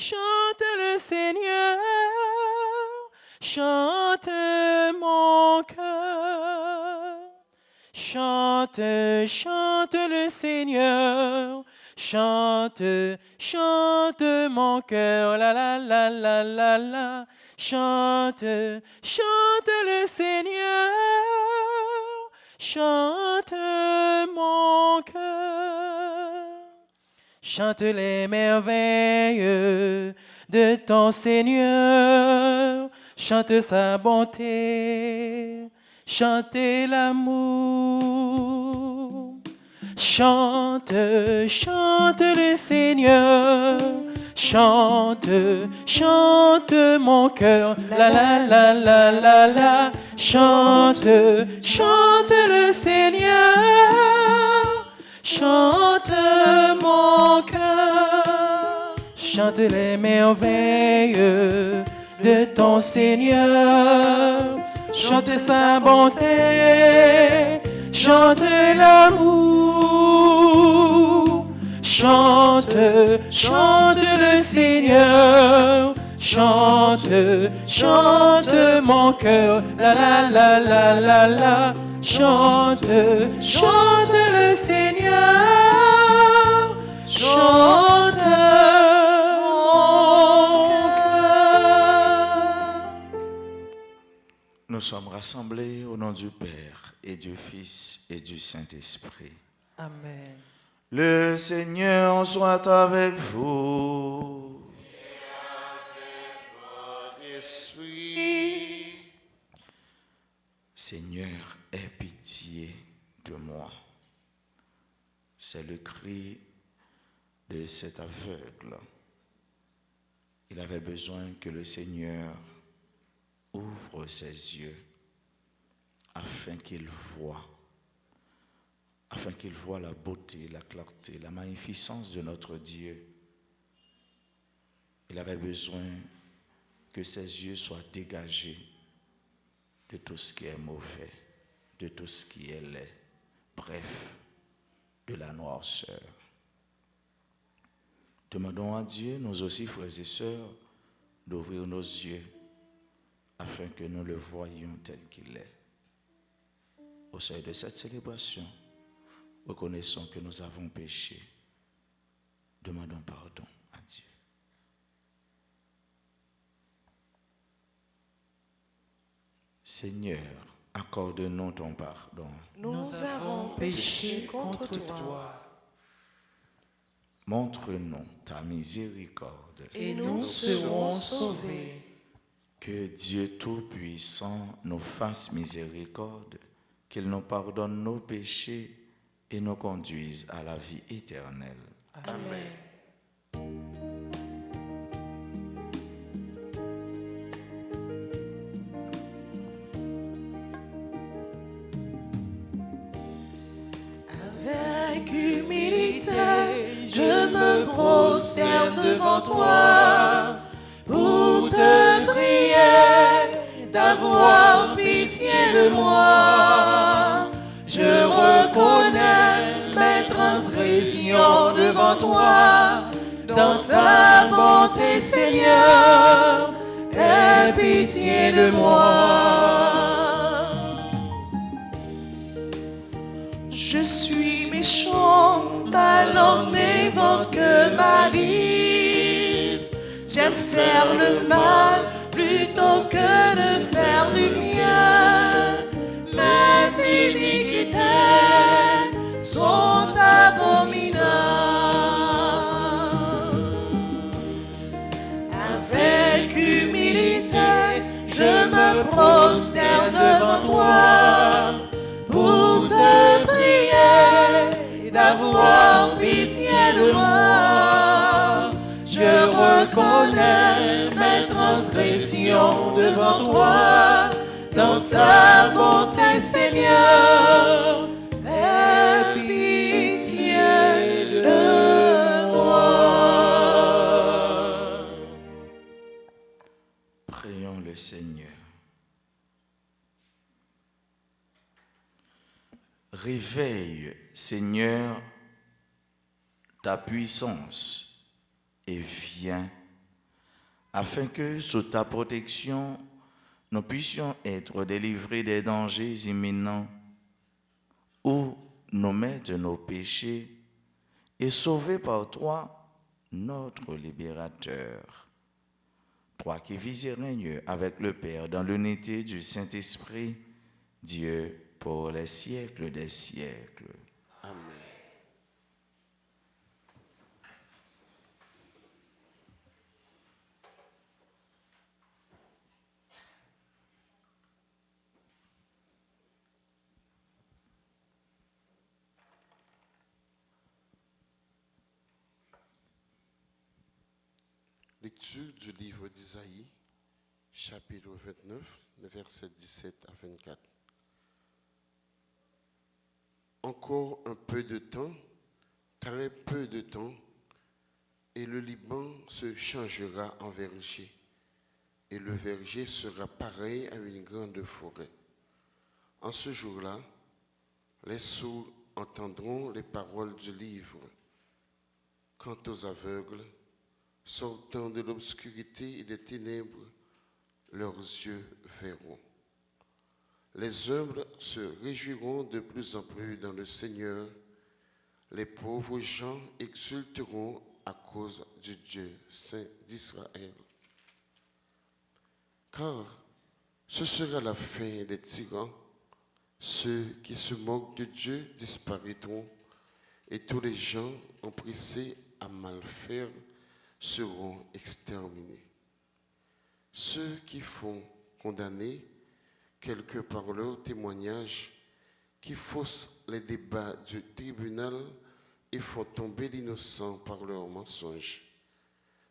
chante le Seigneur, chante mon cœur. Chante, chante le Seigneur, chante, chante mon cœur, la la la la la la. Chante, chante le Seigneur, chante mon cœur. Chante les merveilles de ton Seigneur, chante sa bonté, chante l'amour. Chante, chante le Seigneur, chante, chante mon cœur, la la la la la la. Chante, chante le Seigneur, chante mon cœur. Chante les merveilles de ton Seigneur, chante sa bonté, chante l'amour. Chante, chante le Seigneur, chante, chante mon cœur, la la la la la la. Chante, chante le Seigneur, chante mon cœur. Nous sommes rassemblés au nom du Père et du Fils et du Saint-Esprit. Amen. Le Seigneur soit avec vous. Et avec votre esprit. Seigneur, aie pitié de moi. C'est le cri de cet aveugle. Il avait besoin que le Seigneur ouvre ses yeux afin qu'il voie la beauté, la clarté, la magnificence de notre Dieu. Il avait besoin que ses yeux soient dégagés de tout ce qui est mauvais, de tout ce qui est laid, bref, de la noirceur. Demandons à Dieu, nous aussi, frères et sœurs, d'ouvrir nos yeux afin que nous le voyions tel qu'il est. Au seuil de cette célébration, reconnaissons que nous avons péché. Demandons pardon à Dieu. Seigneur, accorde-nous ton pardon. Nous avons péché contre toi. Montre-nous ta miséricorde. Et nous serons sauvés. Que Dieu Tout-Puissant nous fasse miséricorde, qu'il nous pardonne nos péchés et nous conduise à la vie éternelle. Amen. Avec humilité, je me prosterne devant toi pour te prier d'avoir pitié de moi. Je reconnais mes transgressions devant toi. Dans ta bonté, Seigneur, aie pitié de moi. Je suis méchant, ma langue n'évoque que malice. J'aime faire le mal plutôt que de faire du bien. Mes iniquités sont abominables. Avec humilité, je me prosterne devant toi pour te prier d'avoir pitié de moi. Je reconnais mes transgressions devant toi. Dans ta bonté, Seigneur, aie pitié de moi. Prions le Seigneur. Réveille, Seigneur, ta puissance et viens afin que, sous ta protection, nous puissions être délivrés des dangers imminents où nous mettent nos péchés et sauvés par toi, notre libérateur. Toi qui vis et règnes avec le Père dans l'unité du Saint-Esprit, Dieu pour les siècles des siècles. Amen. Lecture du livre d'Isaïe, chapitre 29, le verset 17 à 24. Encore un peu de temps, très peu de temps, et le Liban se changera en verger, et le verger sera pareil à une grande forêt. En ce jour-là, les sourds entendront les paroles du livre. Quant aux aveugles, sortant de l'obscurité et des ténèbres, leurs yeux verront. Les humbles se réjouiront de plus en plus dans le Seigneur. Les pauvres gens exulteront à cause du Dieu saint d'Israël. Car ce sera la fin des tyrans. Ceux qui se moquent de Dieu disparaîtront, et tous les gens empressés à mal faire seront exterminés. Ceux qui font condamner quelqu'un par leur témoignage, qui faussent les débats du tribunal et font tomber l'innocent par leurs mensonges.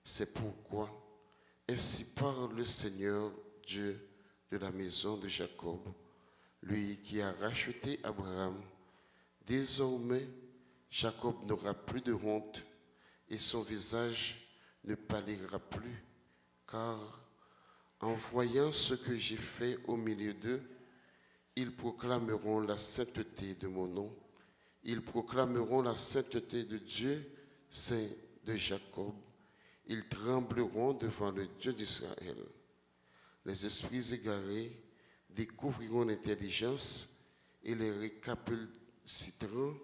C'est pourquoi, ainsi parle le Seigneur, Dieu de la maison de Jacob, lui qui a racheté Abraham. Désormais, Jacob n'aura plus de honte et son visage ne pâlira plus, car en voyant ce que j'ai fait au milieu d'eux, ils proclameront la sainteté de mon nom. Ils proclameront la sainteté de Dieu, saint de Jacob. Ils trembleront devant le Dieu d'Israël. Les esprits égarés découvriront l'intelligence et les récapacitants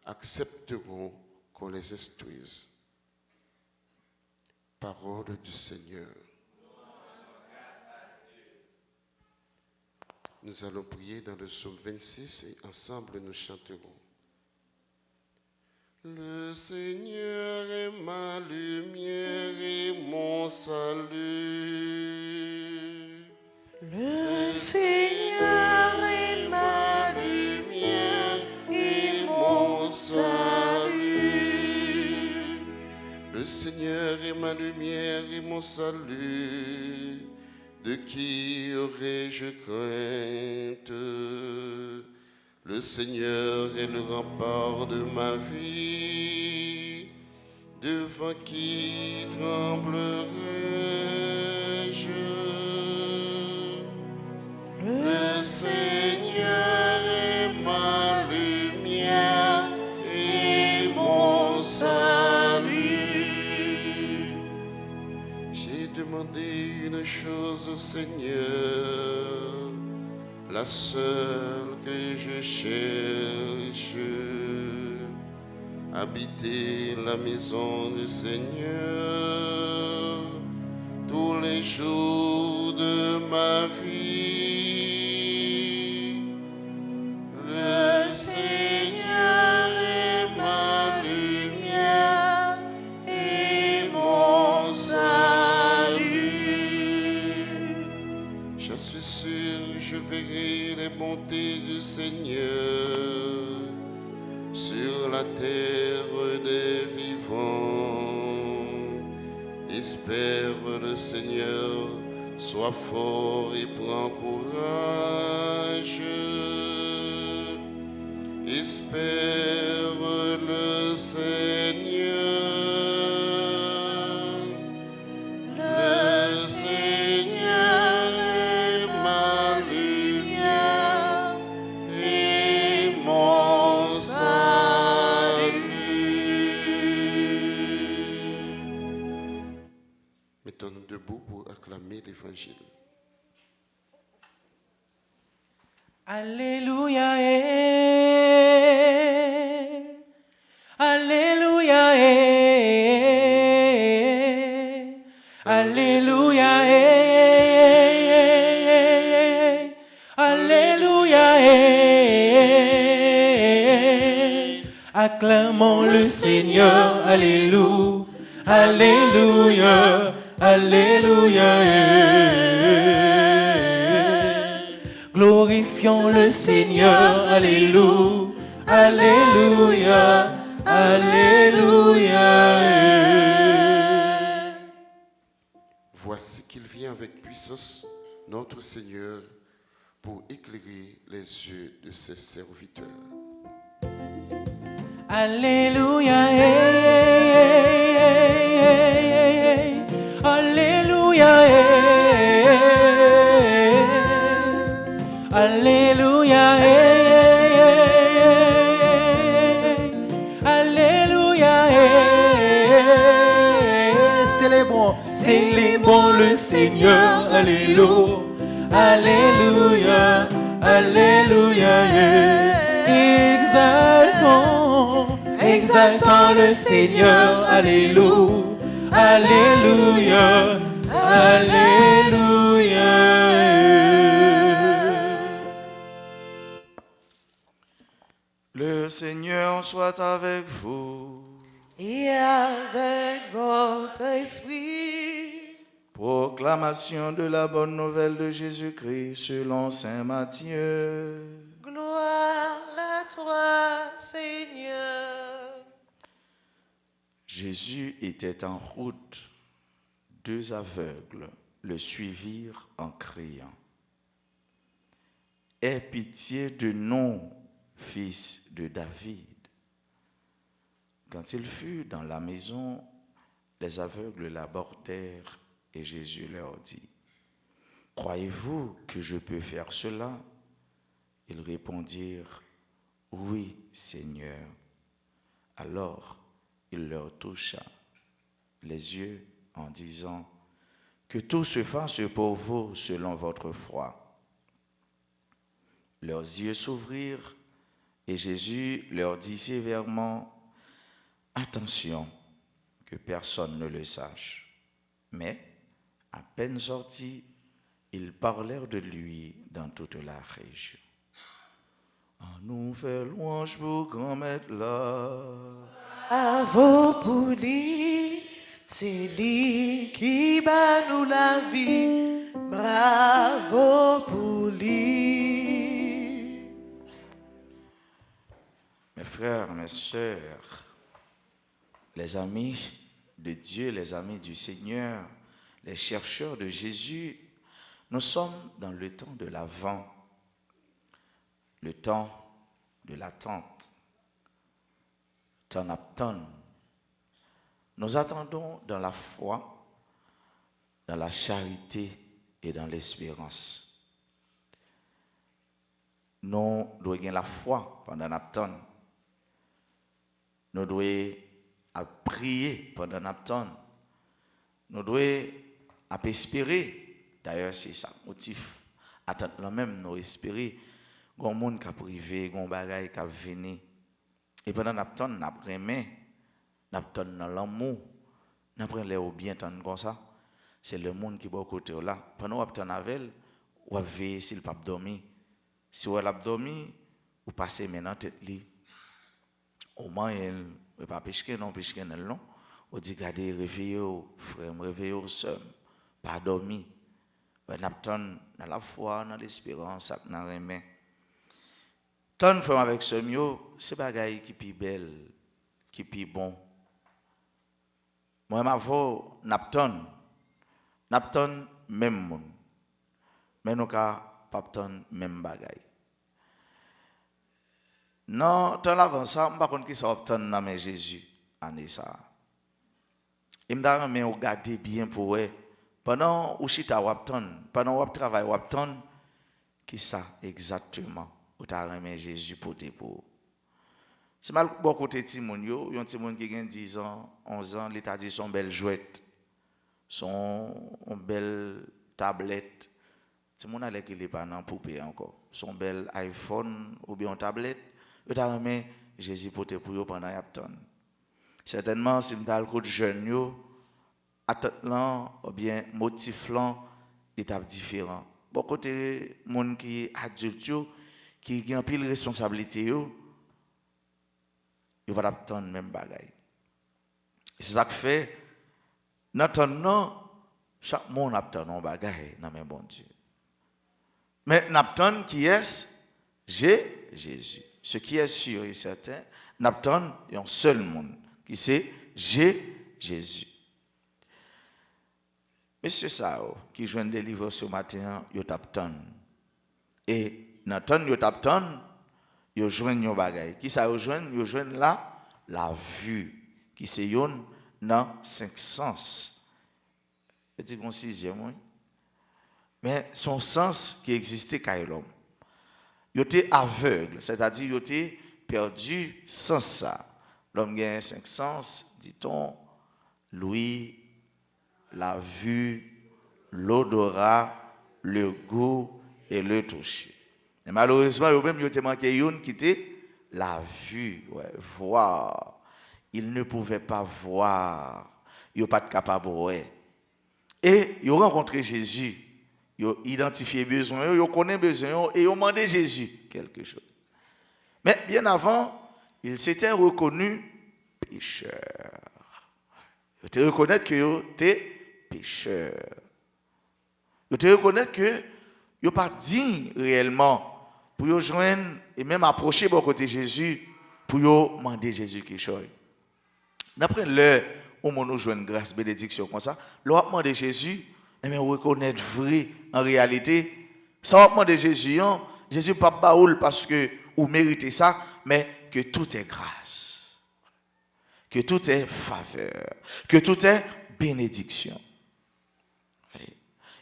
accepteront qu'on les instruise. Parole du Seigneur. Nous allons prier dans le psaume 26 et ensemble nous chanterons. Le Seigneur est ma lumière et mon salut. Le Seigneur est ma lumière et mon salut. Le Seigneur est ma lumière et mon salut. De qui aurais-je crainte? Le Seigneur est le rempart de ma vie. Devant qui tremblerai-je? Le Seigneur est ma lumière et mon salut. J'ai demandé une chose au Seigneur, la seule que je cherche, habiter la maison du Seigneur tous les jours de ma vie. Le Seigneur est ma lumière et mon salut. Je suis sûr, je verrai les bontés du Seigneur sur la terre des vivants. Espère le Seigneur, sois fort et prends courage. Espère le Seigneur. Le Seigneur est ma lumière et mon salut. Mettons-nous debout pour acclamer l'Évangile. Alléluia, Alléluia, Alléluia, Alléluia, acclamons le Seigneur, Alléluia, Alléluia, Alléluia. Glorifions le Seigneur, Alléluia, Alléluia, Alléluia. Voici qu'il vient avec puissance, notre Seigneur, pour éclairer les yeux de ses serviteurs. Alléluia, Alléluia, Alléluia, Alléluia, célébrons le Seigneur, Alléluia, Alléluia, Alléluia, exaltons le Seigneur, Alléluia, Alléluia, Alléluia. Le Seigneur soit avec vous. Et avec votre esprit. Proclamation de la bonne nouvelle de Jésus-Christ selon saint Matthieu. Gloire à toi, Seigneur. Jésus était en route. 2 aveugles le suivirent en criant. « Aie pitié de nous, fils de David. » Quand il fut dans la maison, les aveugles l'abordèrent et Jésus leur dit, « Croyez-vous que je peux faire cela ?» Ils répondirent, « Oui, Seigneur. » Alors il leur toucha les yeux en disant, « Que tout se fasse pour vous selon votre foi. » Leurs yeux s'ouvrirent et Jésus leur dit sévèrement, « Attention, que personne ne le sache. » Mais, à peine sortis, ils parlèrent de lui dans toute la région. On nous fait louange pour grand maître là. Bravo pour lui, c'est lui qui bat nous la vie. Bravo pour lui. Mes frères, mes sœurs, les amis de Dieu, les amis du Seigneur, les chercheurs de Jésus, nous sommes dans le temps de l'Avent, le temps de l'attente, temps d'attendre. Nous attendons dans la foi, dans la charité et dans l'espérance. Nous devons avoir la foi pendant l'attente. Nous devons prier pendant l'attente. Nous devons espérer. D'ailleurs, c'est ça le motif. Attendre là même, nous espérer. Il y a des gens qui sont privés, il y a des bagages qui viennent. Et pendant l'attente, nous avons n'attend dans l'amour, n'apprend les ou bien tant comme ça. C'est le monde qui est au côté là. Pendant qu'on attend avec elle, ou veiller s'il pas dormir. Si on a dormi, ou passer maintenant tête li. Au moins elle pas pêcher non non. On dit garder réveiller frère, réveiller sœur, pas dormir. On attend dans la foi, dans l'espérance, dans les mains. Tant frère avec ce mieux, c'est bagaille qui plus belle, qui plus bon. Moi, ma voix, Napton même monde. Mais nous pas même bagaille. Non, tant avant ça, je ne sais pas qui ça obtient dans mes Jésus, année ça. Il m'a dit, regarder bien pour eux. Pendant où chita wapton, pendant où travail wapton, qui ça exactement, où t'as remis Jésus pour tes pour. C'est mal beaucoup de Timon, yon Timon qui a 10 ans, 11 ans, l'état dit son belle jouette. son belle tablette. Si mon allait qu'il est pas dans poupée encore. Son bel iPhone ou bien tablette, yo t'a remis Jésus porté pour yo pendant y a temps. Certainement si m'ta le coup de jeune yo attendant ou bien motif là étape différent. Bon côté monde qui adulte yo qui a pile responsabilité yo va attendre même bagaille. Et c'est ça que fait maintenant chaque monde attend un bagaille dans même bon Dieu. Mais n'attend qui est Jésus. Ce qui est sûr et certain, n'attend un seul monde qui c'est Jésus. Monsieur Sao qui joint des livres ce matin, yo t'attend. Et n'attend yo t'attend, yo joint un bagaille. Qui ça yo joint là la vue qui c'est yon dans 5 sens. C'est un sixième oui. Mais son sens qui existait quand l'homme. Il était aveugle, c'est-à-dire il était perdu sans ça. L'homme a 5 sens, dit-on, l'ouïe, la vue, l'odorat, le goût et le toucher. Et malheureusement, il était manqué une qui était la vue, ouais, voir. Il ne pouvait pas voir. Il n'est pas capable de voir. Et il a rencontré Jésus. Ils ont identifié besoin, ils connaissent besoin et ils ont demandé Jésus quelque chose. Mais bien avant, ils s'étaient reconnus pécheurs. Ils étaient reconnaître que ils étaient pécheurs. Ils étaient reconnaître que ils n'ont pas dit réellement pour ils joindre et même approcher bon côté Jésus pour ils demander Jésus quelque chose. D'après l'heure où nous joignons grâce, bénédiction comme ça, leur demander Jésus. Mais reconnaître vrai en réalité, ça va demander Jésus, hein? Jésus pas baoul parce que vous méritez ça, mais que tout est grâce, que tout est faveur, que tout est bénédiction.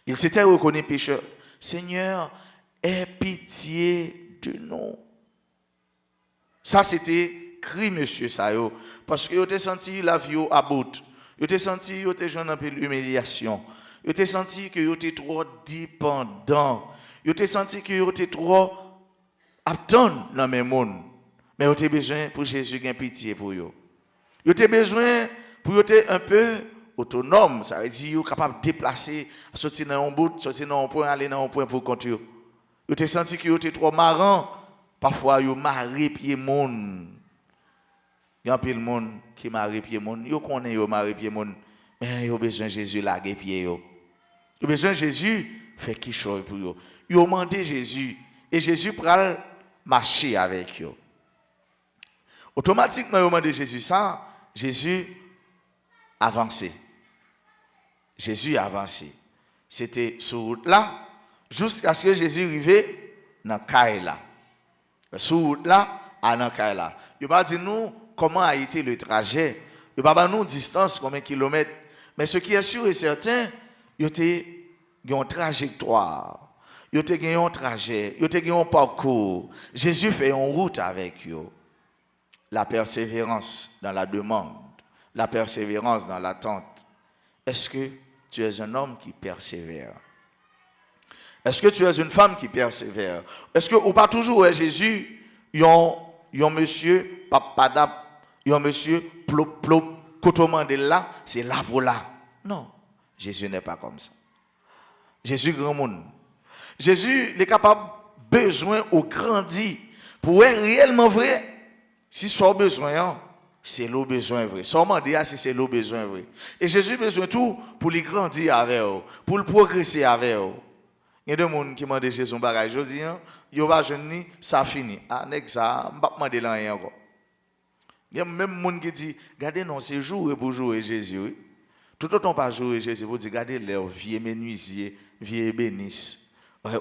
Il s'était reconnu pécheur. Seigneur, aie pitié de nous. Ça c'était cri monsieur Sayo, parce que vous avez senti la vie à bout, vous avez senti, vous avez joué un peu l'humiliation. Vous avez senti que vous étiez trop dépendant. Vous avez senti que vous étiez trop attend dans le monde. Mais vous avez besoin pour Jésus qui a pitié pour vous. Vous avez besoin pour être un peu autonome. Ça veut dire vous capable de déplacer, sortir dans un bout, sortir dans un point, aller dans un point pour continuer. Vous avez senti que vous étiez trop marrant. Parfois, vous marrez pied monde. Il y a un peu de monde qui marre pied monde. Vous connaissez vous marre pied monde. Mais vous avez besoin de Jésus laguer pied. Vous avez besoin de Jésus faire quelque chose pour vous. Vous avez demandé Jésus. Et Jésus pral marcher avec vous. Automatiquement, vous avez demandé Jésus ça. Jésus avancé. Jésus a avancé. C'était sur route là, jusqu'à ce que Jésus arrive dans Kaila. Sur route là, à dans Kaila. Il va dire nous comment a été le trajet. Il va pas nous distance combien de kilomètres. Mais ce qui est sûr et certain, il y a une trajectoire. Il y a un trajet, il y a un parcours. Jésus fait une route avec eux. La persévérance dans la demande, la persévérance dans l'attente. Est-ce que tu es un homme qui persévère? Est-ce que tu es une femme qui persévère? Est-ce que ou pas toujours Jésus, il y a monsieur papadap, il y a monsieur plop plop, kotoman de là, c'est là pour là. Non, Jésus n'est pas comme ça. Jésus grand monde. Jésus est capable besoin au grandi pour être réellement vrai. Si son besoin, c'est le besoin vrai. Son mandat, si c'est le besoin vrai. Et Jésus a besoin de tout pour lui grandir avec eux, pour le progresser avec eux. Il y a des gens qui demandent Jésus un bagage. Je dis, il va jeune, ça finit. Ah, ça, je ne vais pas demander rien encore. Il y a même des gens qui disent, regardez, non, c'est jour pour jouer Jésus. Oui. Tout autant pas jouer Jésus, vous dites, regardez leur vieux menuisier, vieux bénisse.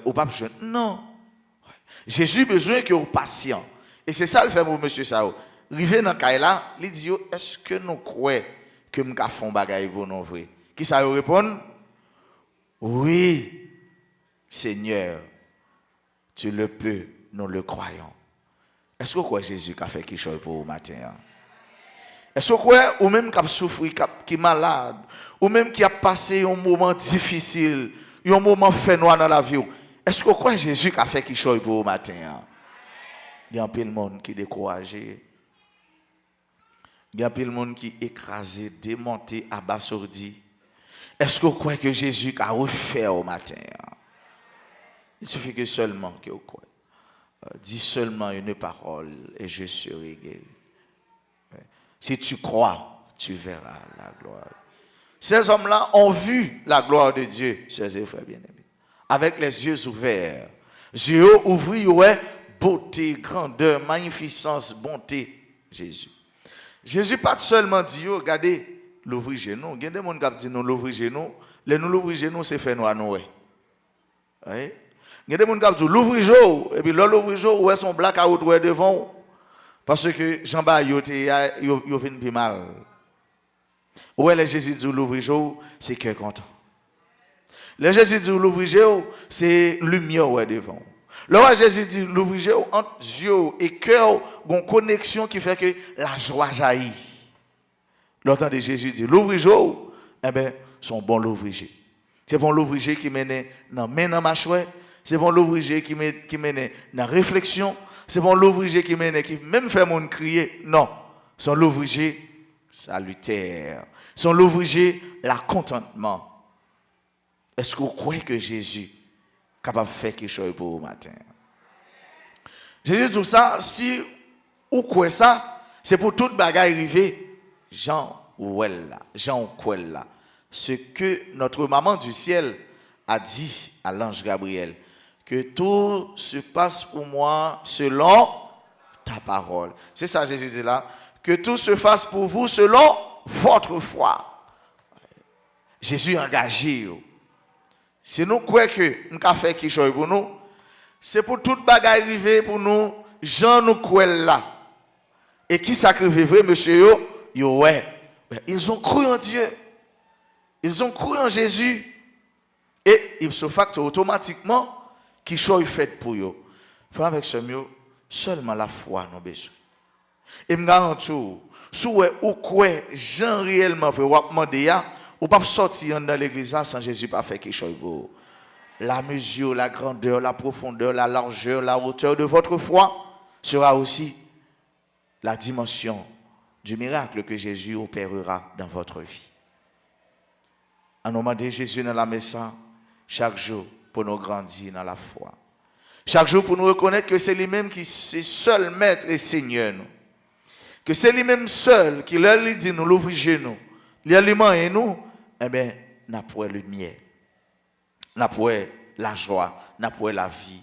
Au pape jeune. Non. Jésus a besoin que vous patient. Et c'est ça le fait pour M. Sao. Rivé dans Kaila, il dit, est-ce que nous croyons que nous avons fait bagaille pour nous vrai? Qui ça répond? Oui, Seigneur, tu le peux, nous le croyons. Est-ce que vous croyez Jésus a fait quelque chose pour vous matin? Est-ce que vous croyez, ou même qui a souffert, qui est malade, ou même qui a passé un moment difficile, un moment fait noir dans la vie, est-ce que vous croyez Jésus qui a fait quelque chose pour vous matin? Il y a un peu de monde qui est découragé. Il y a un peu de monde qui est écrasé, démonté, abasourdi. Est-ce que vous croyez que Jésus a refait au matin? Il suffit que seulement que vous croyez. Dis seulement une parole et je serai guéri. Si tu crois, tu verras la gloire. Ces hommes-là ont vu la gloire de Dieu, chers et frères bien-aimés, avec les yeux ouverts. Yeux ouverts, ouais, beauté, grandeur, magnificence, bonté, Jésus. Jésus pas seulement dit, regardez, l'ouvrir genou. Il y a des gens qui disent, nous l'ouvrir genou. Les nous l'ouvrir genou, c'est fait noir, nous. Il y a des gens qui disent, l'ouvrir genou, et puis l'ouvrir genou, ouais, son blackout, ouais, devant. Parce que Jean-Baptiste, il vient plus mal. Ouais, les Jésus dit, l'ouvrir genou, c'est cœur content. Les Jésus dit, l'ouvrir genou, c'est lumière, ouais, devant. Là, Jésus dit, l'ouvrir entre yeux et cœur, une connexion qui fait que la joie jaillit. L'autant de Jésus dit, l'ouvrir, eh bien, son bon l'ouvrier. C'est bon l'ouvrier qui mène dans ma chouette. C'est bon l'ouvrier qui mène dans réflexion. C'est bon l'ouvrier qui mène, qui même fait mon crier. Non, son l'ouvrier salutaire. Son l'ouvrier la contentement. Est-ce que vous croyez que Jésus capable de faire quelque chose pour vous matin? Jésus dit ça, si vous croyez ça, c'est pour toute bagaille arriver. Jean Ouella, Jean Ouella, ce que notre maman du ciel a dit à l'ange Gabriel, que tout se passe pour moi selon ta parole. C'est ça Jésus dit là, que tout se fasse pour vous selon votre foi. Jésus est engagé. Si nous croyons que nous avons fait quelque chose pour nous, c'est pour toute bagaille arriver pour nous, Jean nous croit là. Et qui sacrifie vrai, monsieur, ouais. Ils ont cru en Dieu. Ils ont cru en Jésus. Et il se fait automatiquement qui chose fait pour eux. Frère avec ce mieux, seulement la foi nous besoin. Et me garantis, si vous croyez Jean réellement veut demander, ou pas sortir dans l'église sans Jésus pas faire quelque chose pour vous. La mesure, la grandeur, la profondeur, la largeur, la hauteur de votre foi sera aussi la dimension du miracle que Jésus opérera dans votre vie. En nous demandant Jésus dans la messe chaque jour pour nous grandir dans la foi. Chaque jour pour nous reconnaître que c'est lui-même qui est seul maître et seigneur. Que c'est lui-même seul qui leur dit nous l'ouvrir nous. L'aliment et nous, eh bien, n'a pas lumière. N'a pas la joie, n'a pas la vie.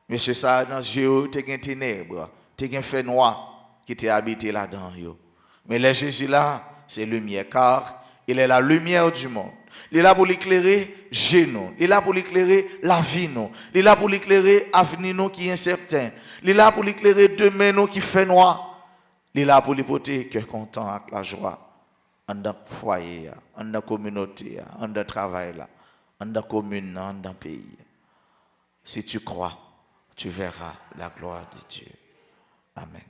Monsieur ça dans les yeux, tu as des ténèbres, tu as des fait noir qui t'est habité là-dedans. Mais le Jésus là, c'est lumière, car il est la lumière du monde. Il est là pour l'éclairer, nous. Il est là pour l'éclairer, la vie nous. Il est là pour l'éclairer, l'avenir nous qui est incertain. Il est là pour l'éclairer, demain nous qui fait noir. Il est là pour l'époter, cœur content avec la joie. En dans le foyer, en dans la communauté, en dans le travail, en dans la commune, en dans le pays. Si tu crois, tu verras la gloire de Dieu. Amen.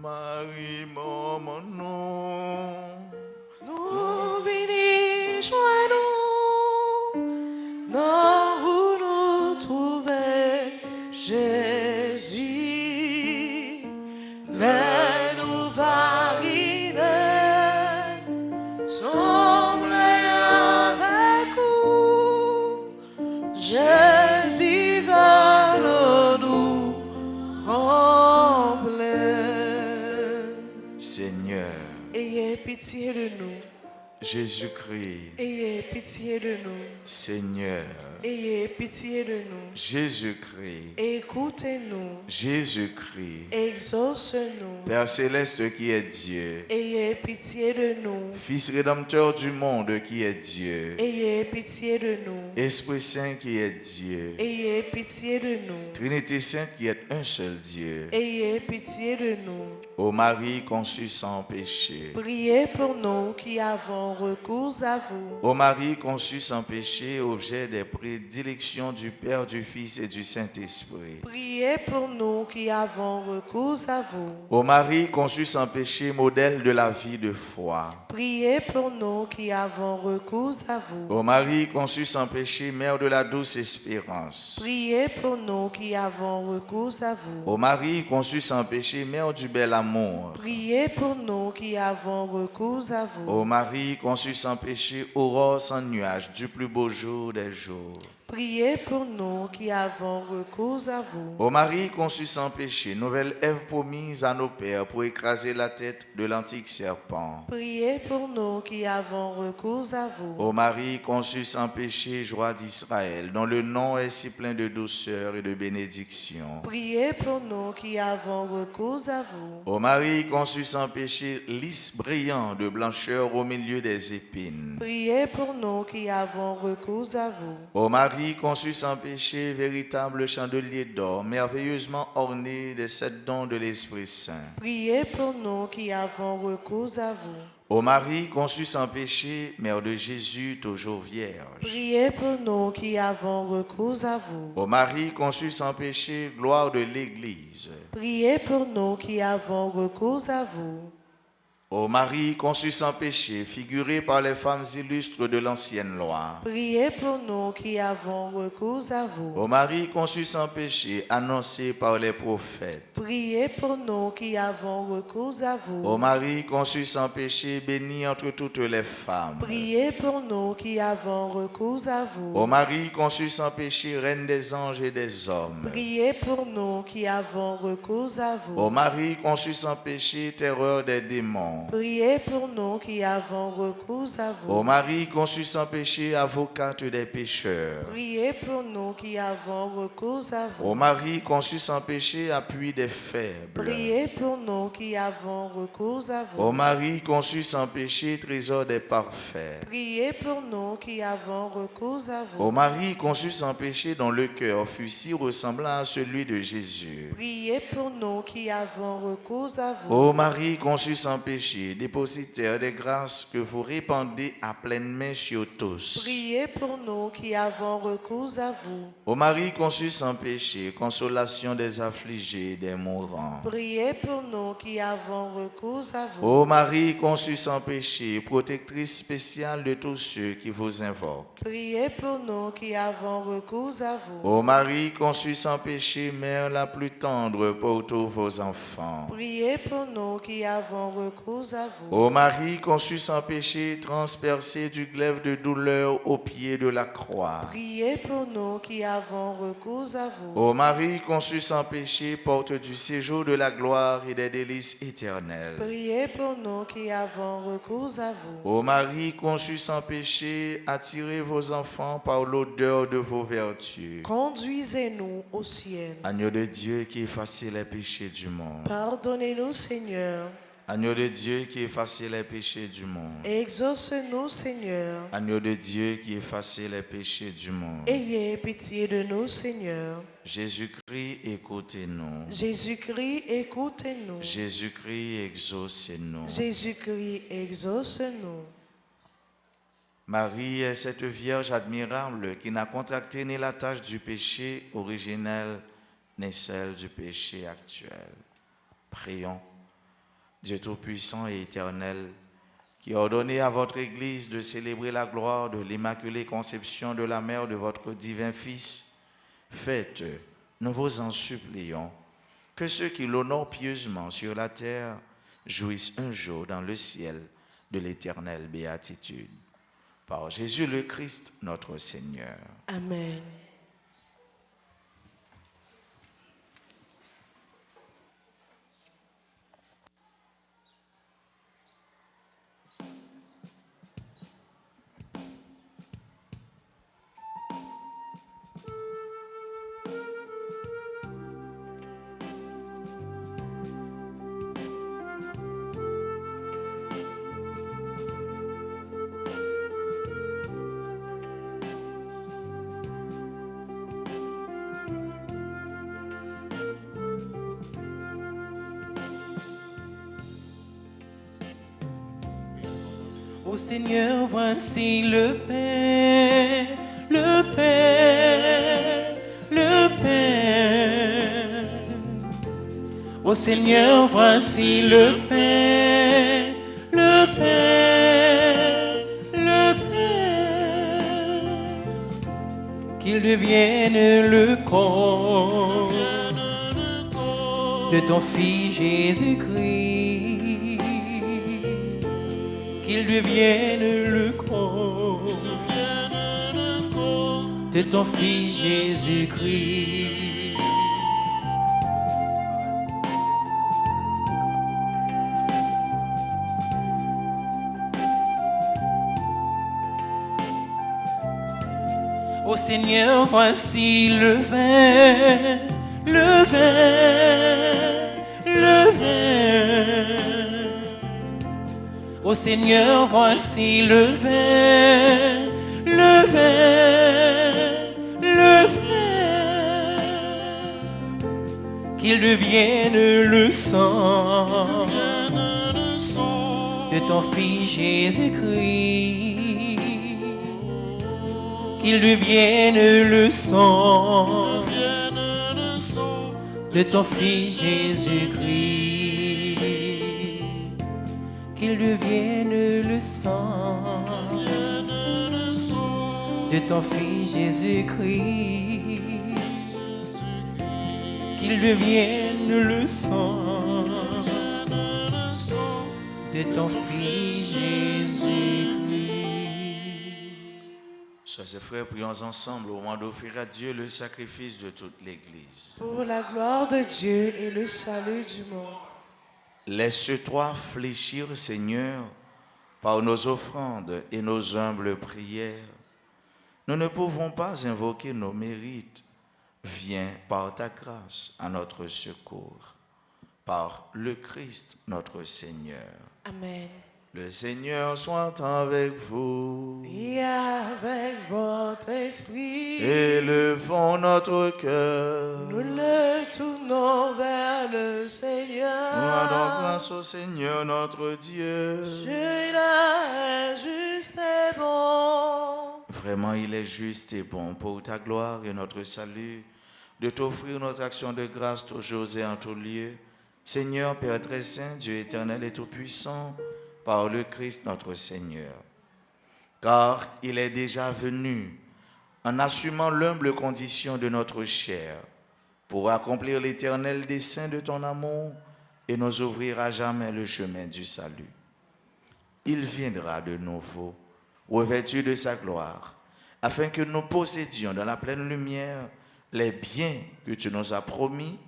Marie, mon nom, Nous venons joindre nous, là où nous trouvons Jésus. Les nous variés, semblent avec nous. Jésus va nous remplir. Seigneur, Ayez pitié de nous. Jésus-Christ, ayez pitié de nous. Seigneur, Ayez pitié de nous. Jésus-Christ, Écoutez-nous. Jésus-Christ, Exauce-nous. Père céleste qui est Dieu, Ayez pitié de nous. Fils rédempteur du monde qui est Dieu, Ayez pitié de nous. Esprit Saint qui est Dieu, Ayez pitié de nous. Trinité Sainte qui est un seul Dieu, Ayez pitié de nous. ô Marie conçue sans péché, Priez pour nous qui avons recours à vous. ô Marie conçue sans péché, objet des prédilections du Père, du Fils et du Saint-Esprit, Priez pour nous qui avons recours à vous. ô Marie conçue sans péché, modèle de la vie de foi, Priez pour nous qui avons recours à vous. ô Marie conçue sans péché, mère de la douce espérance, Priez pour nous qui avons recours à vous. ô Marie conçue sans péché, mère du bel amour, Priez pour nous qui avons recours à vous. ô Marie conçue sans péché, aurore sans nuage, du plus beau jour des jours, Priez pour nous qui avons recours à vous. ô Marie conçue sans péché, nouvelle Ève promise à nos pères pour écraser la tête de l'antique serpent, Priez pour nous qui avons recours à vous. ô Marie conçue sans péché, joie d'Israël, dont le nom est si plein de douceur et de bénédiction, Priez pour nous qui avons recours à vous. ô Marie conçue sans péché, lys brillant de blancheur au milieu des épines, Priez pour nous qui avons recours à vous. ô Marie conçue sans péché, véritable chandelier d'or, merveilleusement orné des 7 dons de l'Esprit Saint. Priez pour nous qui avons recours à vous. Ô Marie conçue sans péché, mère de Jésus, toujours vierge. Priez pour nous qui avons recours à vous. Ô Marie conçue sans péché, gloire de l'Église. Priez pour nous qui avons recours à vous. Ô Marie conçue sans péché, figurée par les femmes illustres de l'ancienne loi. Priez pour nous qui avons recours à vous. Ô Marie conçue sans péché, annoncée par les prophètes. Priez pour nous qui avons recours à vous. Ô Marie conçue sans péché, bénie entre toutes les femmes. Priez pour nous qui avons recours à vous. Ô Marie conçue sans péché, reine des anges et des hommes. Priez pour nous qui avons recours à vous. Ô Marie conçue sans péché, terreur des démons. Priez pour nous qui avons recours à vous. Ô Marie conçue sans péché, avocate des pécheurs. Priez pour nous qui avons recours à vous. Ô Marie conçue sans péché, appui des faibles. Priez pour nous qui avons recours à vous. Ô Marie conçue sans péché, trésor des parfaits. Priez pour nous qui avons recours à vous. Ô Marie conçue sans péché, dont le cœur fut si ressemblant à celui de Jésus. Priez pour nous qui avons recours à vous. Ô Marie conçue sans péché, dépositaire des grâces que vous répandez à pleine main sur tous. Priez pour nous qui avons recours à vous. Ô Marie conçue sans péché, consolation des affligés, des mourants. Priez pour nous qui avons recours à vous. Ô Marie conçue sans péché, protectrice spéciale de tous ceux qui vous invoquent. Priez pour nous qui avons recours à vous. Ô Marie conçue sans péché, mère la plus tendre pour tous vos enfants. Priez pour nous qui avons recours à vous. Ô Marie conçue sans péché, transpercée du glaive de douleur au pied de la croix. Priez pour nous qui avons recours à vous. Ô Marie conçue sans péché, porte du séjour de la gloire et des délices éternels. Priez pour nous qui avons recours à vous. Ô Marie conçue sans péché, attirez vos enfants par l'odeur de vos vertus. Conduisez-nous au ciel. Agneau de Dieu qui effacez les péchés du monde. Pardonnez-nous, Seigneur. Agneau de Dieu qui effacez les péchés du monde. Exauce-nous, Seigneur. Agneau de Dieu qui effacez les péchés du monde. Ayez pitié de nous, Seigneur. Jésus-Christ, écoutez-nous. Jésus-Christ, écoutez-nous. Jésus-Christ, exaucez-nous. Jésus-Christ, exauce-nous. Marie est cette Vierge admirable qui n'a contracté ni la tâche du péché originel, ni celle du péché actuel. Prions, Dieu Tout-Puissant et Éternel, qui a ordonné à votre Église de célébrer la gloire de l'Immaculée Conception de la Mère de votre divin Fils, faites, nous vous en supplions, que ceux qui l'honorent pieusement sur la terre jouissent un jour dans le ciel de l'éternelle béatitude. Par Jésus le Christ, notre Seigneur. Amen. Ô Seigneur, voici le pain, le pain, le pain. Ô Seigneur, voici le pain, le pain, le pain. Qu'il devienne le corps de ton Fils Jésus-Christ. Qu'il devienne le corps de ton Fils Jésus-Christ. Ô Seigneur, voici le vin, le vin, le vin. Ô Seigneur, voici le vin, le vin, le vin. Qu'il devienne le sang de ton Fils Jésus-Christ. Qu'il devienne le sang de ton Fils Jésus-Christ. Qu'il devienne le sang de ton Fils Jésus-Christ. Qu'il devienne le sang de ton Fils Jésus-Christ. Soeurs et frères, prions ensemble au moment d'offrir à Dieu le sacrifice de toute l'Église. Pour la gloire de Dieu et le salut du monde. Laisse-toi fléchir, Seigneur, par nos offrandes et nos humbles prières. Nous ne pouvons pas invoquer nos mérites. Viens par ta grâce à notre secours. Par le Christ, notre Seigneur. Amen. Le Seigneur soit avec vous. Et avec votre esprit, Élevons notre cœur. nous le tournons vers le Seigneur. Rendons grâce au Seigneur notre Dieu. Dieu là est juste et bon. Vraiment, il est juste et bon pour ta gloire et notre salut de t'offrir notre action de grâce toujours et en tout lieu. Seigneur, Père très saint, Dieu éternel et tout-puissant, par le Christ notre Seigneur. Car il est déjà venu en assumant l'humble condition de notre chair pour accomplir l'éternel dessein de ton amour et nous ouvrir à jamais le chemin du salut. Il viendra de nouveau, revêtu de sa gloire, afin que nous possédions dans la pleine lumière les biens que tu nous as promis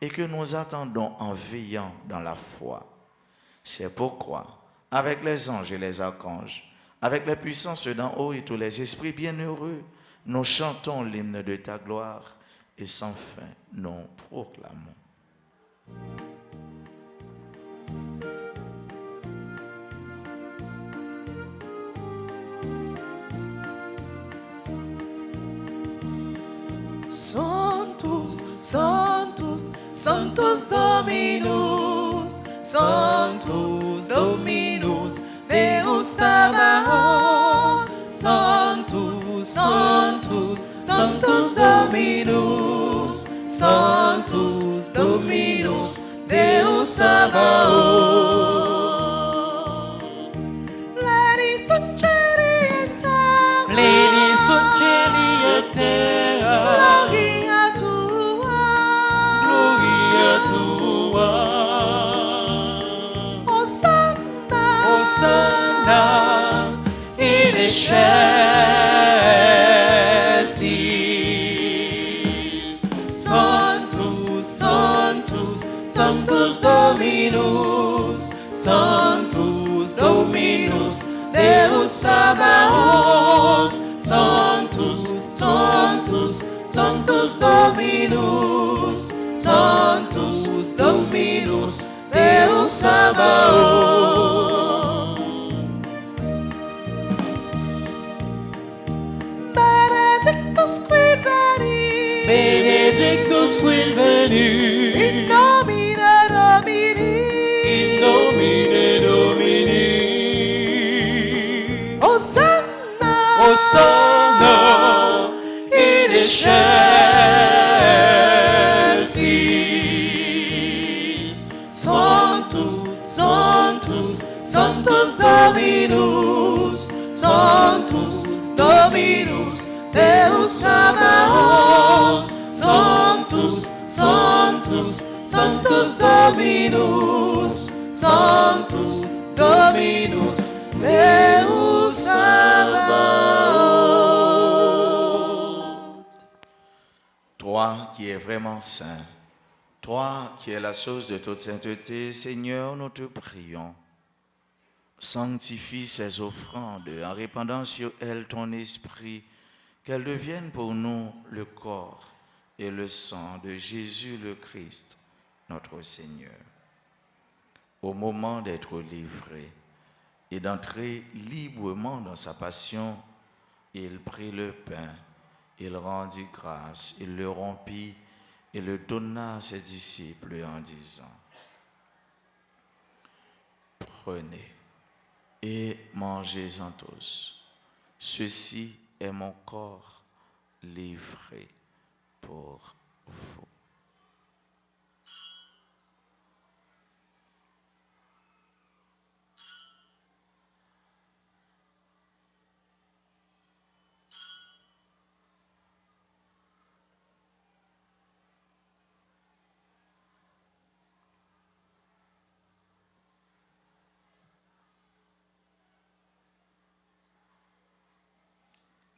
et que nous attendons en veillant dans la foi. C'est pourquoi, avec les anges et les archanges, avec les puissances d'en haut et tous les esprits bienheureux, nous chantons l'hymne de ta gloire et sans fin nous proclamons. Sanctus, Sanctus, Sanctus Dominus, Sanctus Dominus, Deus Sabaoth. Sanctus, Sanctus, Sanctus Dominus, Sanctus Dominus, Deus Sabaoth. Pleni succeri et terra, Pleni succeri et terra, gloria tua, gloria tua. Hosanna, Hosanna in excelsis. Sanctus, Sanctus, Sanctus Dominus, Sanctus Dominus, Deus Sabaoth. Sanctus, Sanctus, Sanctus Dominus, Sanctus Dominus, Deus Sabaoth. Benedictus quid veni, Benedictus quid veni, in nomine Domini, in nomine Domini. Sanctus Dominus, Sanctus Dominus, Deus Sabaoth, Sanctus, Sanctus, Sanctus Dominus, Sanctus Dominus, Deus Sabaoth. Toi qui es vraiment saint, toi qui es la source de toute sainteté, Seigneur, nous te prions. Sanctifie ces offrandes en répandant sur elles ton esprit, qu'elles deviennent pour nous le corps et le sang de Jésus le Christ, notre Seigneur. Au moment d'être livré et d'entrer librement dans sa passion, il prit le pain, il rendit grâce, il le rompit et le donna à ses disciples en disant: Prenez et mangez-en tous. Ceci est mon corps livré pour vous.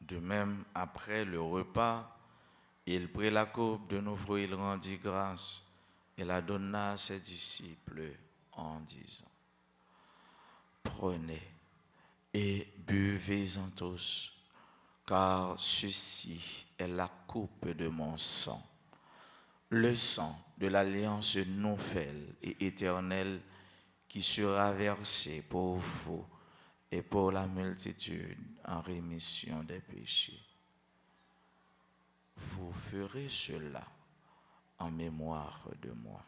De même, après le repas, il prit la coupe, de nouveau il rendit grâce et la donna à ses disciples en disant: Prenez et buvez-en tous, car ceci est la coupe de mon sang, le sang de l'alliance nouvelle et éternelle qui sera versé pour vous et pour la multitude en rémission des péchés. Vous ferez cela en mémoire de moi.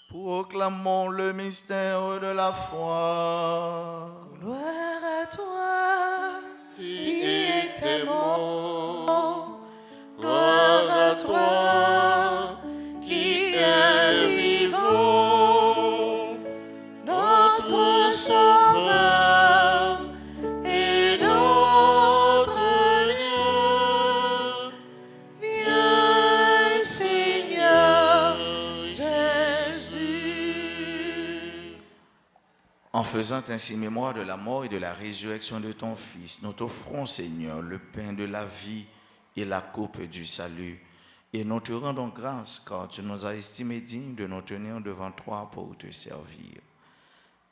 Proclamons le mystère de la foi. Gloire à toi qui étais mort. Gloire à toi qui es vivant. Notre Sauveur et notre Dieu. Viens, Seigneur Jésus. En faisant ainsi mémoire de la mort et de la résurrection de ton Fils, nous t'offrons, Seigneur, le pain de la vie et la coupe du salut. Et nous te rendons grâce, car tu nous as estimés dignes de nous tenir devant toi pour te servir.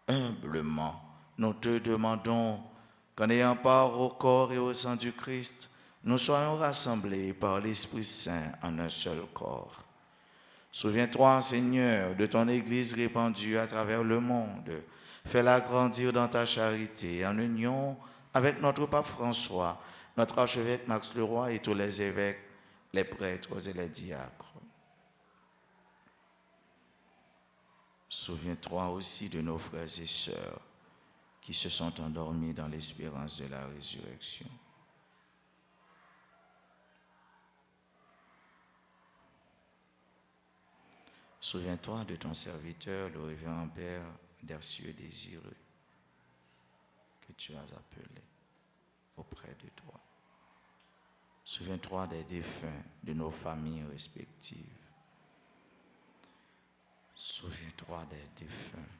Humblement, nous te demandons qu'en ayant part au corps et au sang du Christ, nous soyons rassemblés par l'Esprit Saint en un seul corps. Souviens-toi, Seigneur, de ton Église répandue à travers le monde. Fais-la grandir dans ta charité, en union avec notre pape François, notre archevêque Max Leroy et tous les évêques, les prêtres et les diacres. Souviens-toi aussi de nos frères et sœurs qui se sont endormis dans l'espérance de la résurrection. Souviens-toi de ton serviteur, le révérend Père Dercieux Désireux, que tu as appelé auprès de toi. Souviens-toi des défunts de nos familles respectives. Souviens-toi des défunts.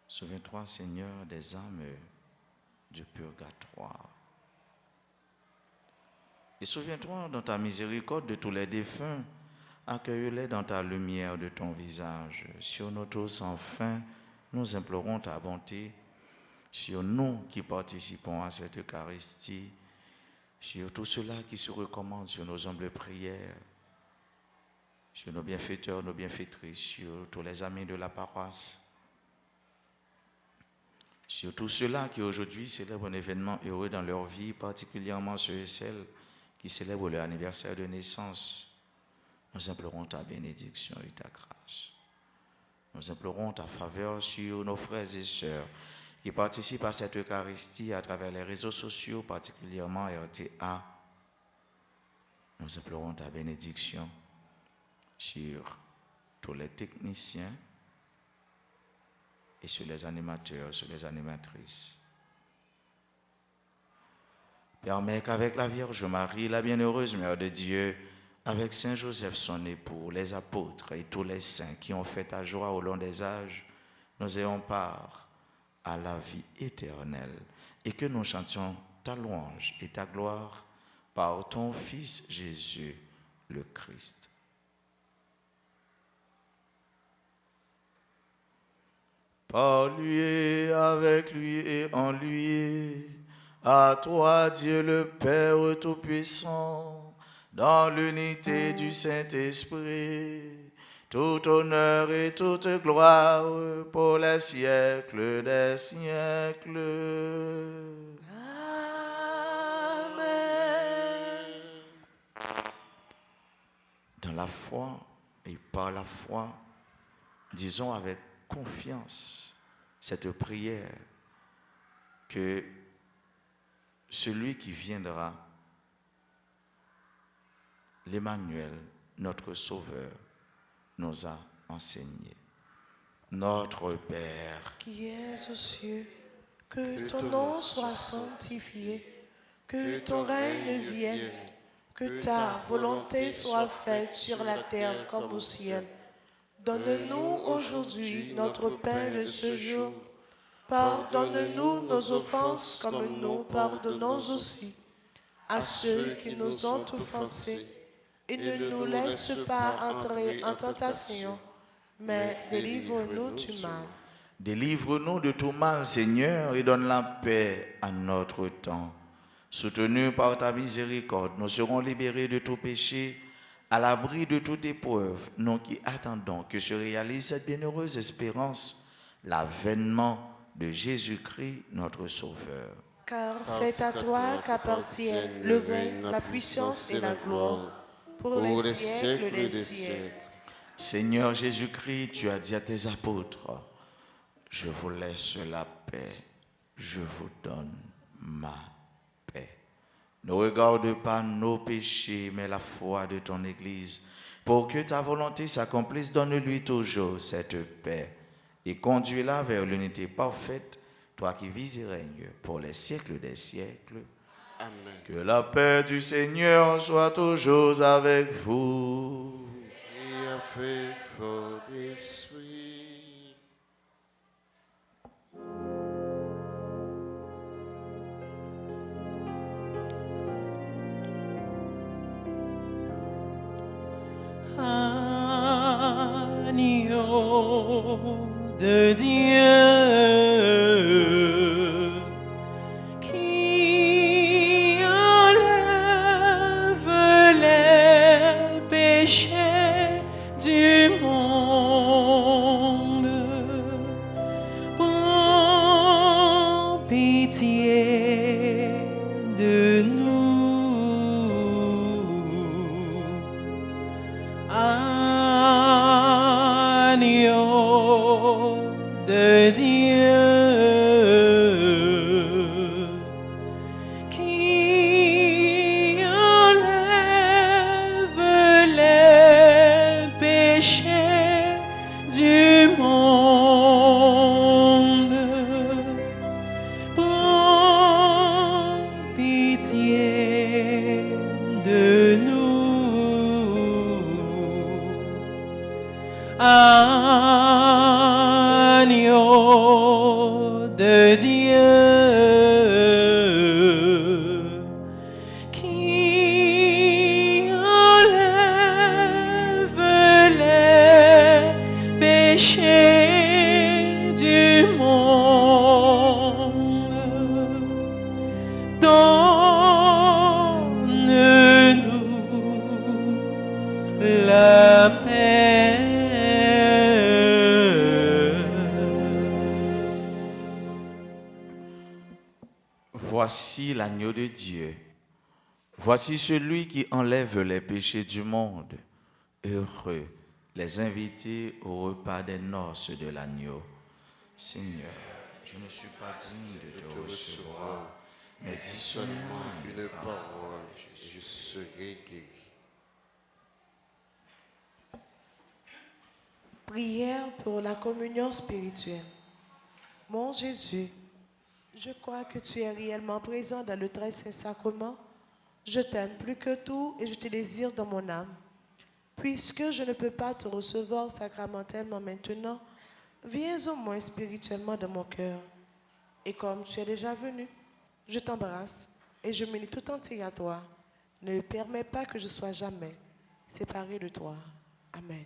Souviens-toi, Seigneur, des âmes du purgatoire. Et souviens-toi dans ta miséricorde de tous les défunts, accueille-les dans ta lumière de ton visage. Sur nous tous, enfin, nous implorons ta bonté, sur nous qui participons à cette Eucharistie, sur tous ceux-là qui se recommandent sur nos humbles prières. sur nos bienfaiteurs, nos bienfaitrices, sur tous les amis de la paroisse, sur tous ceux-là qui aujourd'hui célèbrent un événement heureux dans leur vie, particulièrement ceux et celles qui célèbrent leur anniversaire de naissance. Nous implorons ta bénédiction et ta grâce. Nous implorons ta faveur sur nos frères et sœurs qui participent à cette Eucharistie à travers les réseaux sociaux, particulièrement RTA. Nous implorons ta bénédiction sur tous les techniciens et sur les animateurs, sur les animatrices. Permets qu'avec la Vierge Marie, la bienheureuse Mère de Dieu, avec Saint Joseph son époux, les apôtres et tous les saints qui ont fait ta joie au long des âges, nous ayons part à la vie éternelle et que nous chantions ta louange et ta gloire par ton Fils Jésus le Christ. Par lui et avec lui et en lui, à toi Dieu le Père Tout-Puissant, dans l'unité du Saint-Esprit, tout honneur et toute gloire pour les siècles des siècles. Amen. Dans la foi et par la foi, disons avec confiance cette prière que celui qui viendra, l'Emmanuel, notre Sauveur, nous a enseigné. Notre Père, Qui es aux cieux, que ton nom soit sanctifié, que ton règne vienne, que ta volonté soit faite sur la terre comme au ciel. Donne-nous aujourd'hui notre pain de ce jour. Pardonne-nous nos offenses comme nous pardonnons aussi à ceux qui nous ont offensés. Et ne nous laisse pas entrer en tentation, mais délivre-nous du mal. délivre-nous de tout mal, Seigneur, et donne la paix à notre temps. Soutenus par ta miséricorde, nous serons libérés de tout péché, à l'abri de toute épreuve, nous qui attendons que se réalise cette bienheureuse espérance, l'avènement de Jésus-Christ, notre Sauveur. Car c'est à toi qu'appartiennent le règne, la puissance et la gloire, pour les siècles des siècles. Seigneur Jésus-Christ, tu as dit à tes apôtres, je vous laisse la paix, je vous donne ma paix. Ne regarde pas nos péchés, mais la foi de ton Église. Pour que ta volonté s'accomplisse, donne-lui toujours cette paix et conduis-la vers l'unité parfaite, toi qui vis et règnes pour les siècles des siècles. Amen. Que la paix du Seigneur soit toujours avec vous. Et avec votre esprit. Agneau de Dieu, qui enlève les péchés du monde, prends pitié de nous. Agneau de Dieu, qui enlève les péchés du monde, prends pitié de nous. Agneau de Dieu, qui enlève les péchés du monde, donne-nous la paix. voici l'agneau de Dieu. Voici celui qui enlève les péchés du monde. Heureux les invités au repas des noces de l'agneau. Seigneur, je ne suis pas digne de te recevoir, mais dis seulement Une parole, je serai guéri. Prière pour la communion spirituelle. Mon Jésus, je crois que tu es réellement présent dans le très saint sacrement. Je t'aime plus que tout et je te désire dans mon âme. Puisque je ne peux pas te recevoir sacramentellement maintenant, viens au moins spirituellement dans mon cœur. Et comme tu es déjà venu, je t'embrasse et je m'unis tout entier à toi. Ne permets pas que je sois jamais séparé de toi. Amen.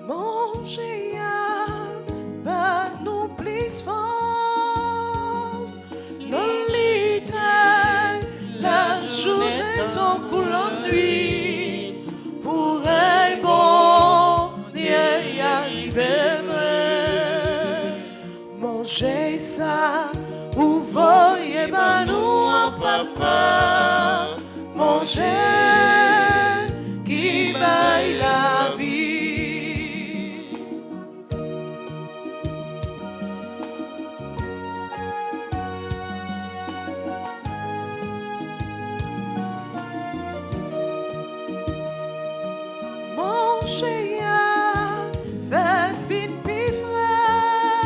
Manger ben nous plus force, non l'été, la journée ton coup la nuit, pour un bon Dieu y arriver vrai. Manger ça, ou voyez ben nous en papa, manger qui baille la vie. Manger fait vite puis frais,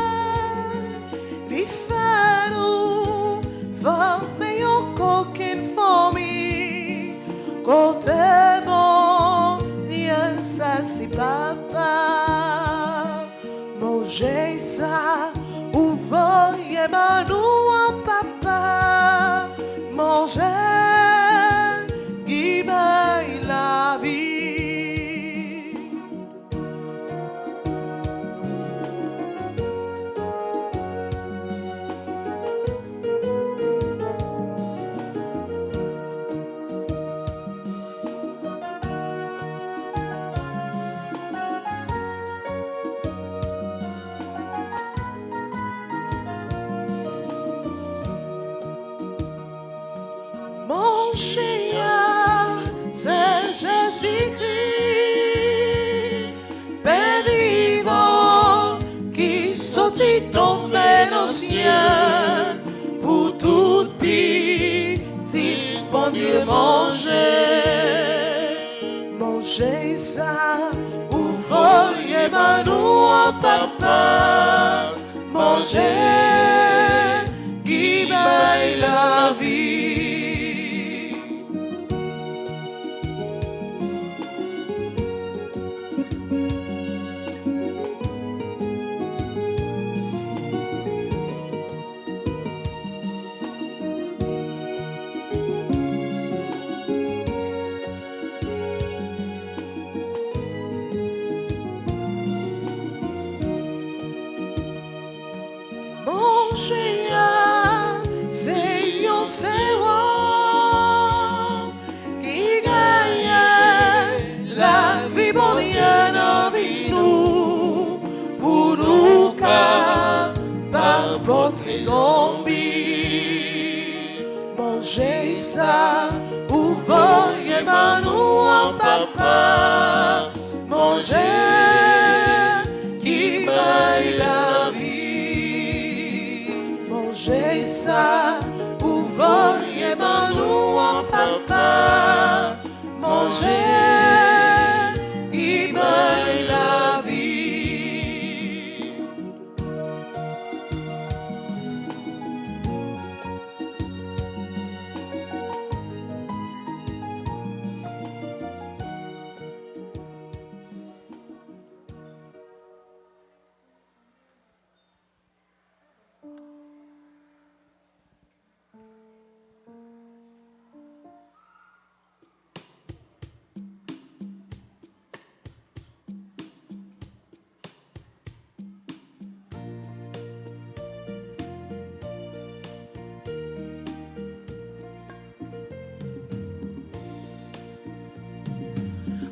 li fait nous former en coquine famille. Côté bon, ni un sale si papa. Manger ça, ou voyez ben nous en papa. Manger, qui baille la vie. Mon chien, c'est Jésus-Christ, Père vivant, qui sortit tombé dans le ciel, pour toute petite, bon Dieu, manger. Manger ça, ou voyez ben nous en papa, manger, qui baille la vie. Mon chien, c'est yon sewa qui gagne la vie bonne avec nous pour nous par votre zombie. Manger ça, ou voyez ben nous en papa. Manger qui baille la vie. Manger ça, ou voyez ben nous en papa. Manger qui baille la vie.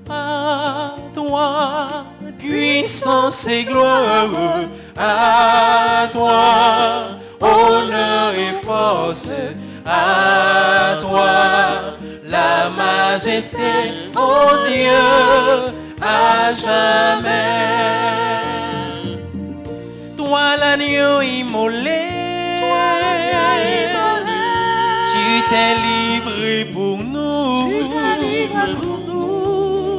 À toi, puissance et gloire. À toi, honneur et force. À toi, la majesté, ô Dieu, à jamais. Toi l'agneau immolé, tu t'es livré pour nous.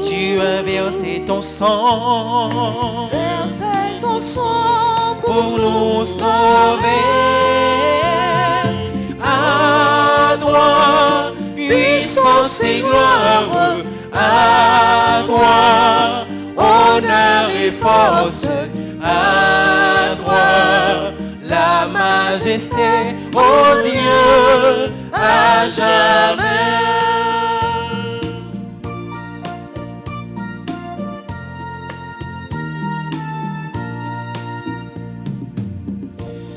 Tu as versé ton sang pour nous sauver. À toi, puissance et gloire. À toi, honneur et force. À toi, la majesté, ô Dieu, à jamais.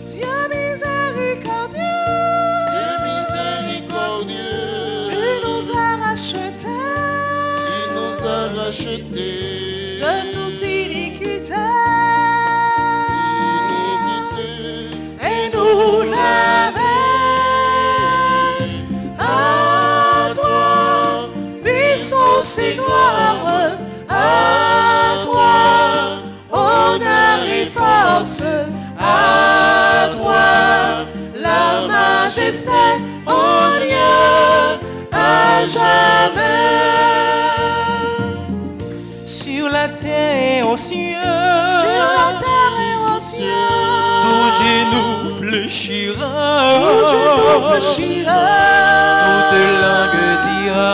Dieu miséricordieux, tu nous as rachetés de toute iniquité et nous laver. À toi, puissance et gloire. À toi, honneur et force. À toi, la majesté, ô Dieu, à jamais. Sur la terre et aux cieux, Sur la terre et aux cieux, tout genou fléchira, tout genou fléchira, toute langue dira,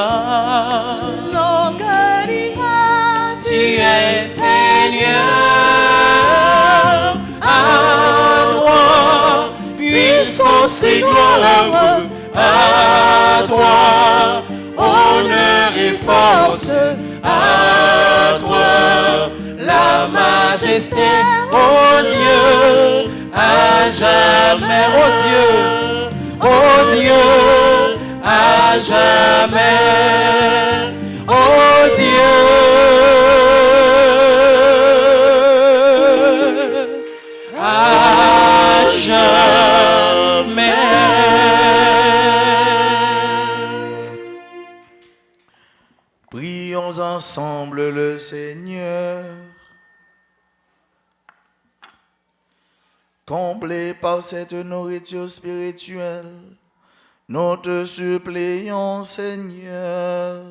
langue dira, tu es Seigneur. À toi, puissance et gloire. À toi, honneur et force. À toi, la majesté, ô Dieu, à jamais, ô Dieu, à jamais, ô Dieu, à jamais. Prions ensemble le Seigneur. Comblés par cette nourriture spirituelle, nous te supplions, Seigneur,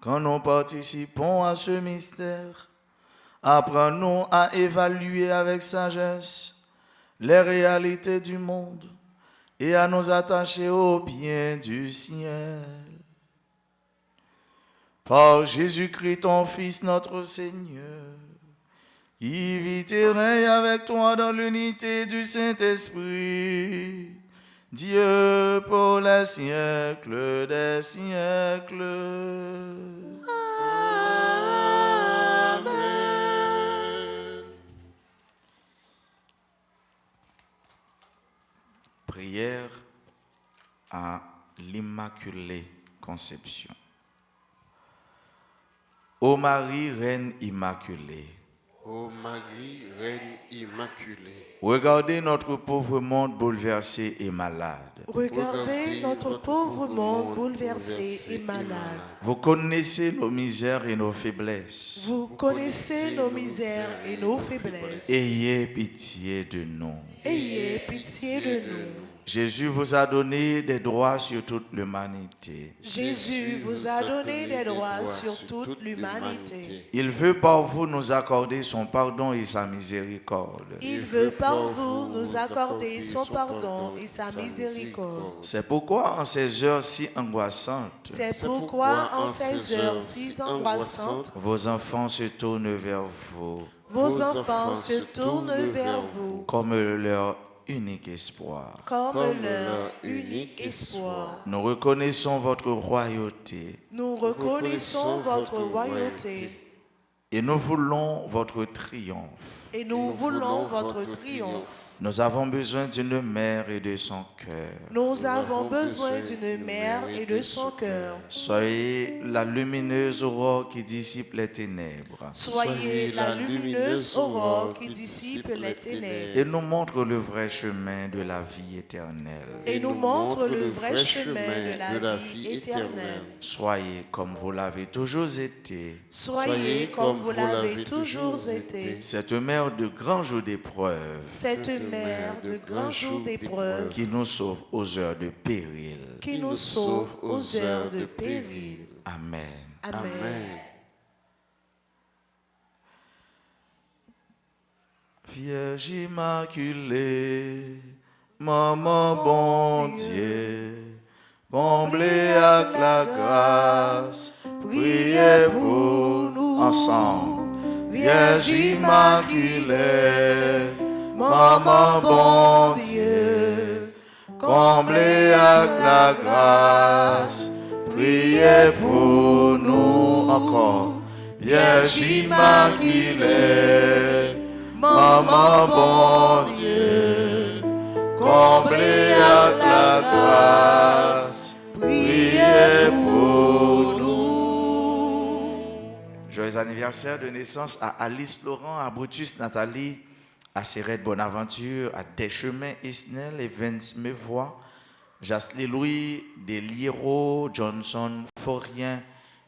quand nous participons à ce mystère, apprends-nous à évaluer avec sagesse les réalités du monde et à nous attacher au bien du ciel. Par Jésus-Christ, ton Fils, notre Seigneur, qui vit et règne avec toi dans l'unité du Saint-Esprit, Dieu pour les siècles des siècles. Amen. Prière à l'Immaculée Conception. Ô Marie, Reine Immaculée, Ô Marie, Reine Immaculée, regardez notre pauvre monde bouleversé et malade. Regardez notre pauvre monde bouleversé et malade. Vous connaissez nos misères et nos faiblesses. Vous connaissez nos misères et nos faiblesses. Ayez pitié de nous. Ayez pitié de nous. Jésus vous a donné des droits sur toute l'humanité. Jésus vous a donné des droits sur toute l'humanité. Il veut par vous nous accorder son pardon et sa miséricorde. Il veut par vous nous accorder son pardon et sa miséricorde. C'est pourquoi en ces heures si angoissantes, C'est pourquoi en ces heures si angoissantes, vos enfants se tournent vers vous vos enfants se tournent vers vous comme leur unique espoir. comme leur unique espoir. Nous reconnaissons votre royauté Nous reconnaissons votre royauté et nous voulons votre triomphe. et nous voulons votre triomphe. Nous avons besoin d'une mère et de son cœur. Nous avons besoin d'une mère et de son cœur. Soyez la lumineuse aurore qui dissipe les ténèbres. Soyez la lumineuse aurore qui dissipe les ténèbres. Et nous montre le vrai chemin de la vie éternelle. Et nous montre le vrai chemin de la vie éternelle. Soyez comme vous l'avez toujours été. Soyez comme vous l'avez toujours été. Cette mère de grands jours d'épreuve. Cette mère de grands jours d'épreuve. Qui nous sauve aux heures de péril. Qui nous sauve aux heures de péril. Amen. Amen. Vierge immaculée, maman bon Dieu, comblée avec la grâce, priez pour nous ensemble. Vierge immaculée, maman bon Dieu, comblée avec la grâce, priez pour nous encore. Vierge immaculée, maman bon Dieu, comblée avec la grâce, priez pour nous. Joyeux anniversaire de naissance à Alice Laurent, à Brutus Nathalie, à Cérette Bonaventure, à Deschemins Isnel et Vince Mevois, Jasly Louis, Deliro, Johnson Forien,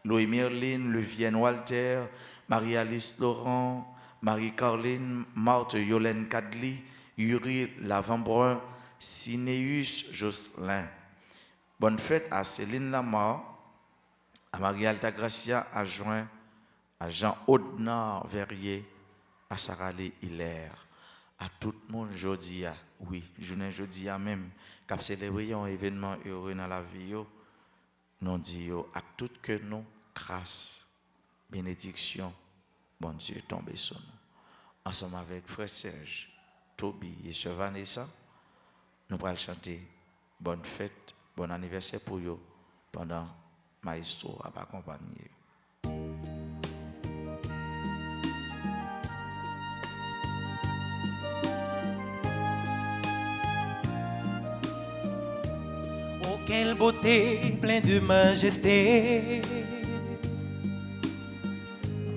Louis Merlin, Levienne Walter, Marie-Alice Laurent, Marie-Caroline, Marthe Yolène Cadli, Yuri Lavambrun, Sinéus Jocelyn. Bonne fête à Céline Lamar, à Marie-Alta Gracia, à Juin, à Jean Audenard Verrier, à Sarah-Lé Hilaire, à tout le monde jeudi, oui, journée jeudi même, qui a célébré un événement heureux dans la vie, nous disons à tout que nous, grâce, bénédiction, bon Dieu, tombe sur nous. Ensemble avec frère Serge, Toby et sœur Vanessa, nous allons chanter bonne fête, bon anniversaire pour eux pendant Maestro à accompagner. Oh, quelle beauté, plein de majesté.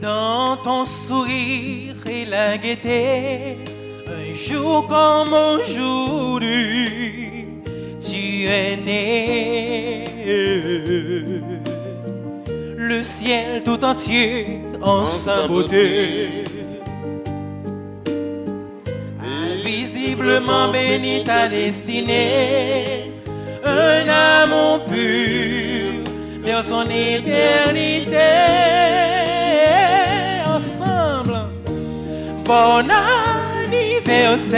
Dans ton sourire et la gaieté, un jour comme aujourd'hui, tu es né. Le ciel tout entier en sa beauté, invisiblement béni t'a dessiné un amour pur vers son éternité. Bon anniversaire,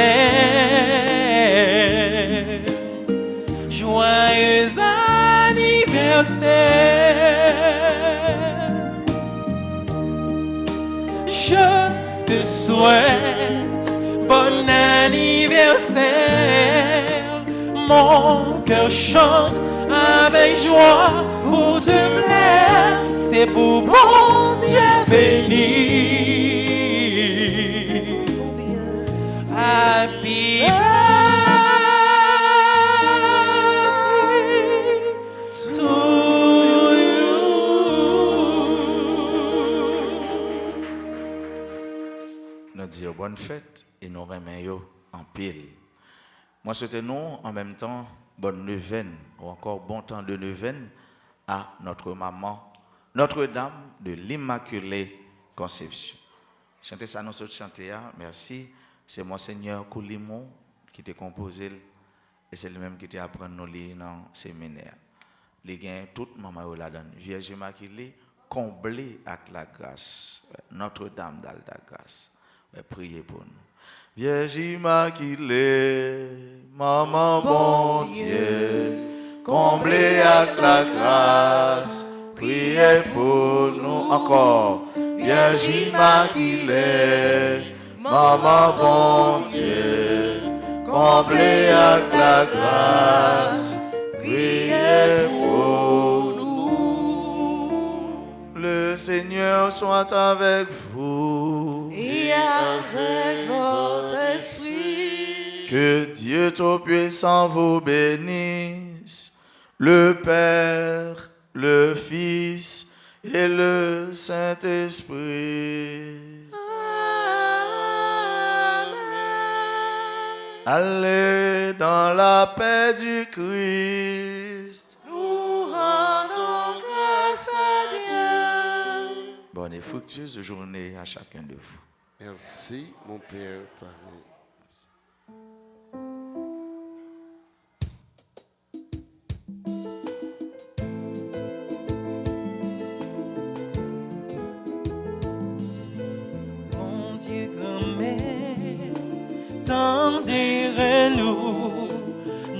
joyeux anniversaire. Je te souhaite bon anniversaire. Mon cœur chante avec joie pour te plaire. C'est pour bon Dieu béni. Happy birthday to you. Nous disons bonne fête et nous remercions en pile. Moi, souhaite nous en même temps bonne neuvaine ou encore bon temps de neuvaine à notre maman, Notre-Dame de l'Immaculée Conception. Chantez ça, nous autres chanter, merci. C'est Monseigneur Koulimon qui t'a composé et c'est lui-même qui t'a appris nous lire dans le séminaire. Les gains, toute maman là-dedans, Vierge Immaculée, comblée avec la grâce. Notre-Dame dans la grâce. Priez pour nous. Vierge Immaculée, maman bon Dieu, comblée avec la grâce. Priez pour nous encore. Vierge Immaculée, maman bon Dieu, comblée avec la grâce, priez pour nous. Le Seigneur soit avec vous. Et avec votre esprit. Que Dieu Tout-Puissant vous bénisse, le Père, le Fils et le Saint-Esprit. Allez dans la paix du Christ. Nous rendons grâce à Dieu. Bonne et fructueuse journée à chacun de vous. Merci, mon Père pareil. Mon Dieu, tendez-nous,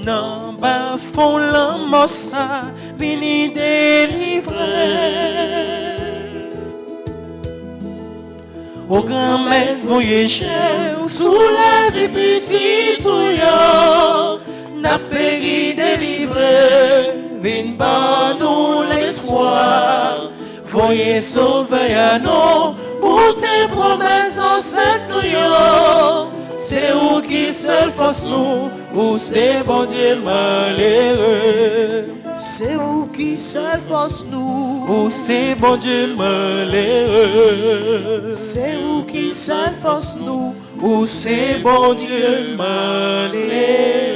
n'en bas font l'amorça, vini délivrer. Au grand maître, voyez cher, sous la vie petite, n'a péri délivré, vin ban nous l'espoir, voyez sauver à nous, pour tes promesses en cette nous. C'est où qui seul force nous, ou c'est bon Dieu malheureux. C'est où qui seul force nous. Ou c'est bon Dieu malheureux. C'est où qui seul force nous. Ou c'est bon Dieu malheureux.